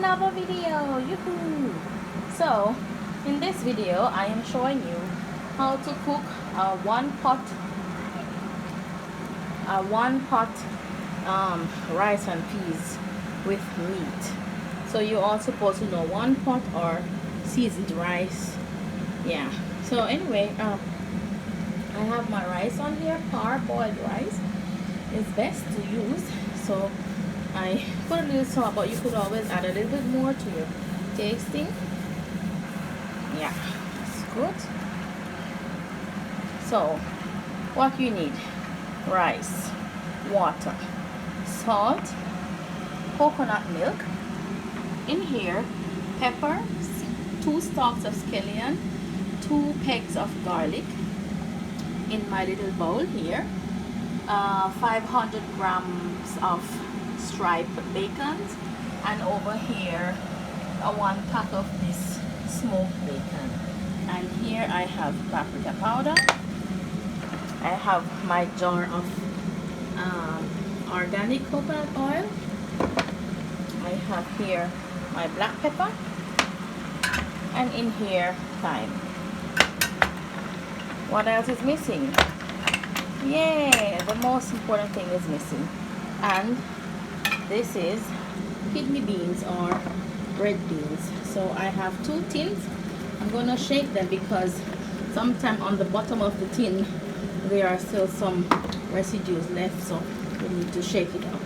another video. Yoo-hoo! So in this video I am showing you how to cook a one pot rice and peas with meat. So you are supposed to know one pot or seasoned rice. Yeah, so anyway, I have my rice on here. Parboiled rice is best to use, so I put a little salt, but you could always add a little bit more to your tasting. Yeah, it's good. So what you need: rice, water, salt, coconut milk. In here, pepper, 2 stalks of scallion, 2 pegs of garlic. In my little bowl here, 500 grams of striped bacon, and over here 1 pack of this smoked bacon. And here I have paprika powder. I have my jar of organic coconut oil. I have here my black pepper, and in here thyme. What else is missing? Yeah, the most important thing is missing, and this is kidney beans or red beans. So I have 2 tins. I'm gonna shake them because sometime on the bottom of the tin there are still some residues left, so we need to shake it up.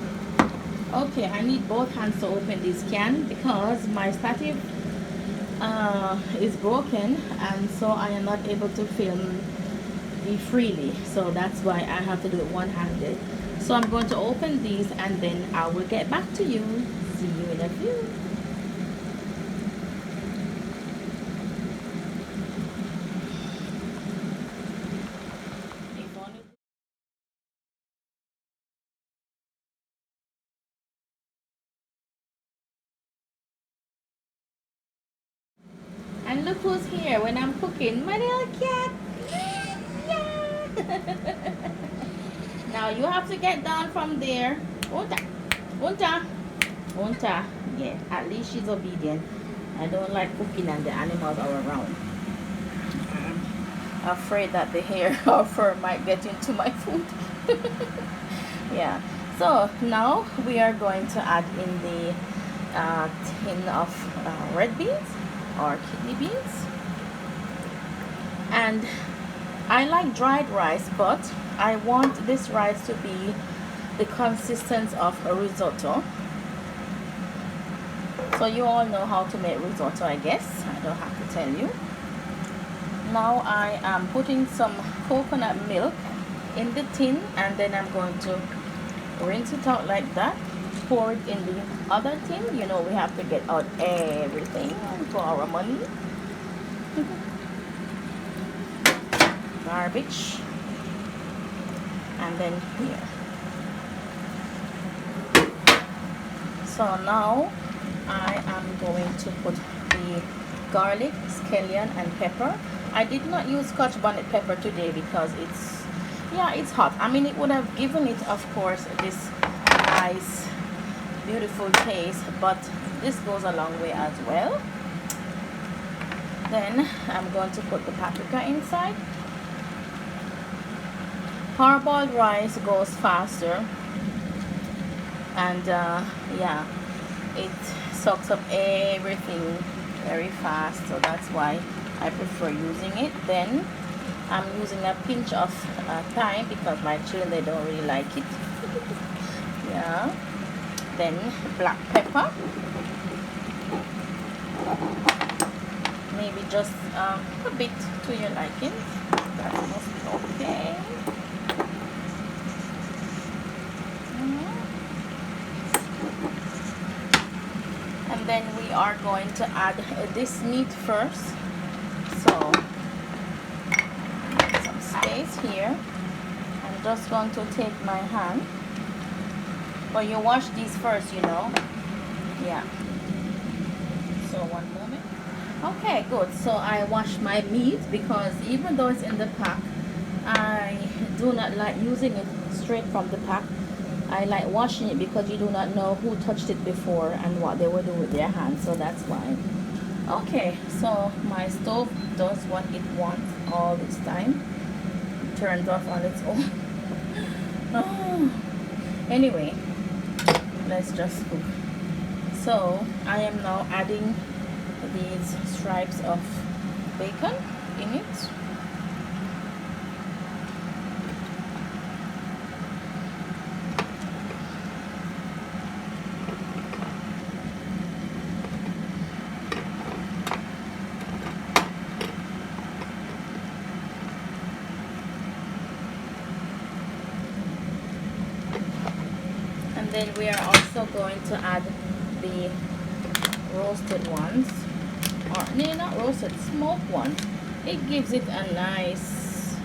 Okay, I need both hands to open this can because my stative is broken, and so I am not able to film freely, so that's why I have to do it one-handed. So I'm going to open these and then I will get back to you. See you in a few. And look who's here when I'm cooking, my little cat. Now you have to get down from there. Unta, unta, unta. Yeah, at least she's obedient. I don't like cooking and the animals are around. I'm afraid that the hair or fur might get into my food. Yeah. So now we are going to add in the tin of red beans or kidney beans. And I like dried rice, but I want this rice to be the consistency of a risotto. So you all know how to make risotto, I guess. I don't have to tell you. Now I am putting some coconut milk in the tin, and then I'm going to rinse it out like that. Pour it in the other tin. You know, we have to get out everything for our money. Garbage. And then here. So now I am going to put the garlic, scallion and pepper. I did not use Scotch bonnet pepper today because it's hot. I mean, it would have given it, of course, this nice beautiful taste, but this goes a long way as well. Then I'm going to put the paprika inside. Parboiled rice goes faster, and yeah, it soaks up everything very fast, so that's why I prefer using it. Then I'm using a pinch of thyme because my children, they don't really like it. Yeah. Then black pepper, maybe just a bit to your liking. That must be okay. And then we are going to add this meat first. So some space here. I'm just going to take my hand. But you wash these first, you know. Yeah. So one moment. Okay, good. So I wash my meat because even though it's in the pack, I do not like using it straight from the pack. I like washing it because you do not know who touched it before and what they were doing with their hands, so that's why. Okay, so my stove does what it wants all this time. It turns off on its own. Oh. Anyway, let's just cook. So I am now adding these stripes of bacon in it. And then we are also going to add the roasted ones, or no, not roasted, smoked ones. It gives it a nice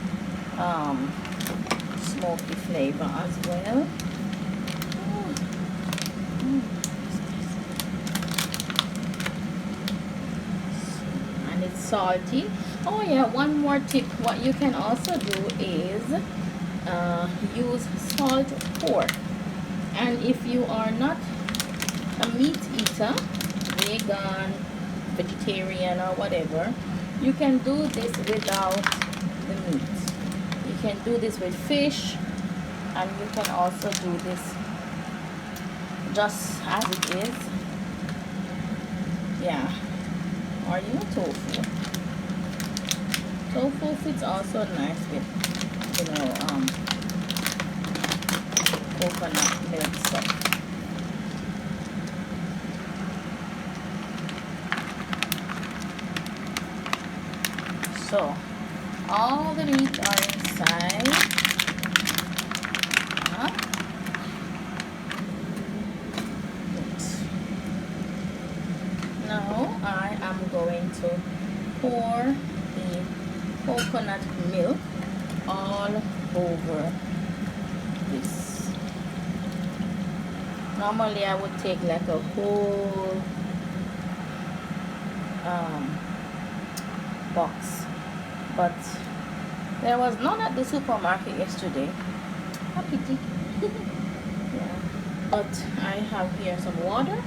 smoky flavor as well. And it's salty. Oh yeah, one more tip. What you can also do is use salt pork. And if you are not a meat eater, vegan, vegetarian or whatever, you can do this without the meat. You can do this with fish, and you can also do this just as it is. Yeah. Or even tofu. Tofu fits also nice with, coconut milk stuff. So all the meat are inside. Now I am going to pour the coconut milk all over this. Normally I would take like a whole box, but there was none at the supermarket yesterday. A pity. Yeah. But I have here some water,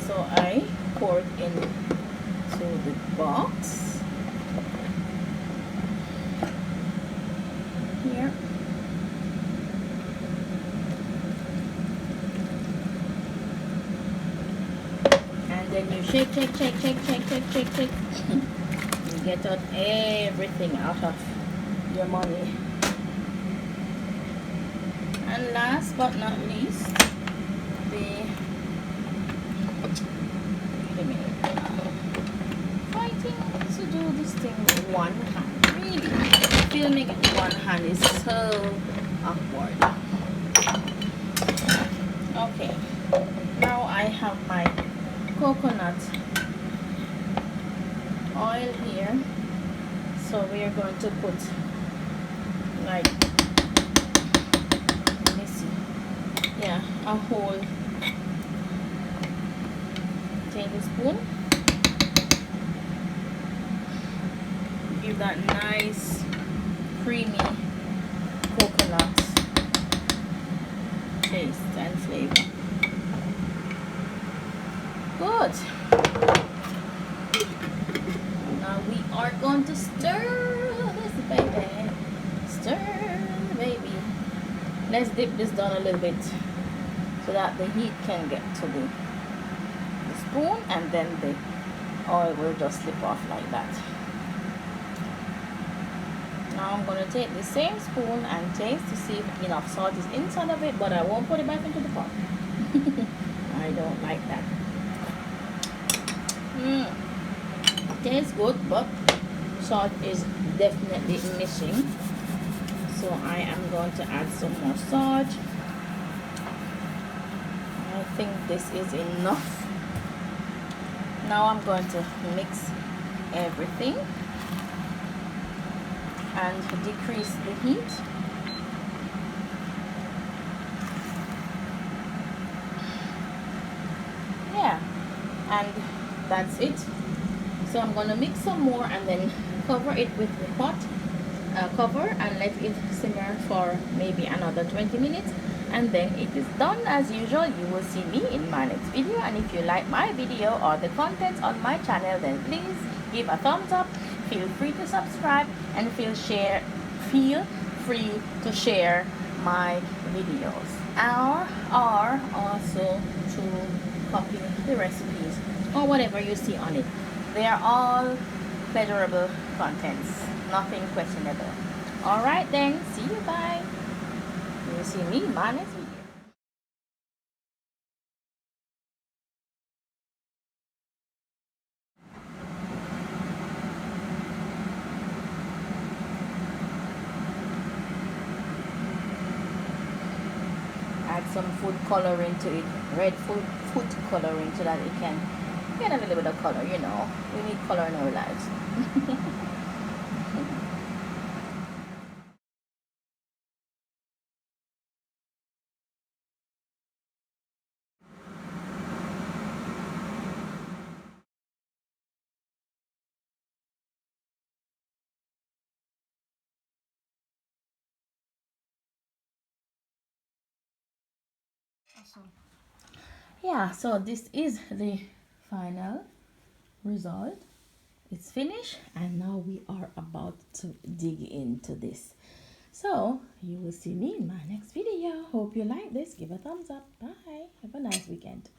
so I pour it into the box here. And then you shake. You get out everything out of your money. And last but not least, fighting to do this thing with one hand. Really, filming it with one hand is so awkward. Okay, now I have my coconut oil here, so we are going to put, like, let me see, yeah, a whole tablespoon. Give that nice creamy coconut taste and flavor. Good. Now we are going to stir this baby. Stir, baby. Let's dip this down a little bit so that the heat can get to the spoon, and then the oil will just slip off like that. Now I'm going to take the same spoon and taste to see if enough salt is inside of it, but I won't put it back into the pot. I don't like that. Tastes good, but salt is definitely missing. So I am going to add some more salt. I think this is enough. Now I'm going to mix everything and decrease the heat. Yeah, and that's it. So I'm going to mix some more and then cover it with the pot cover and let it simmer for maybe another 20 minutes, and then it is done. As usual, you will see me in my next video. And if you like my video or the contents on my channel, then please give a thumbs up, feel free to subscribe, and feel free to share my videos, or also to copy the recipes or whatever you see on it. They are all pleasurable contents, nothing questionable. All right then, see you, bye. You will see me in my next video. Add some food coloring to it, red food coloring, so that it can get a little bit of color. You know, we need color in our lives. Awesome. Yeah, so this is the final result. It's finished, and now we are about to dig into this. So you will see me in my next video. Hope you like this. Give a thumbs up. Bye. Have a nice weekend.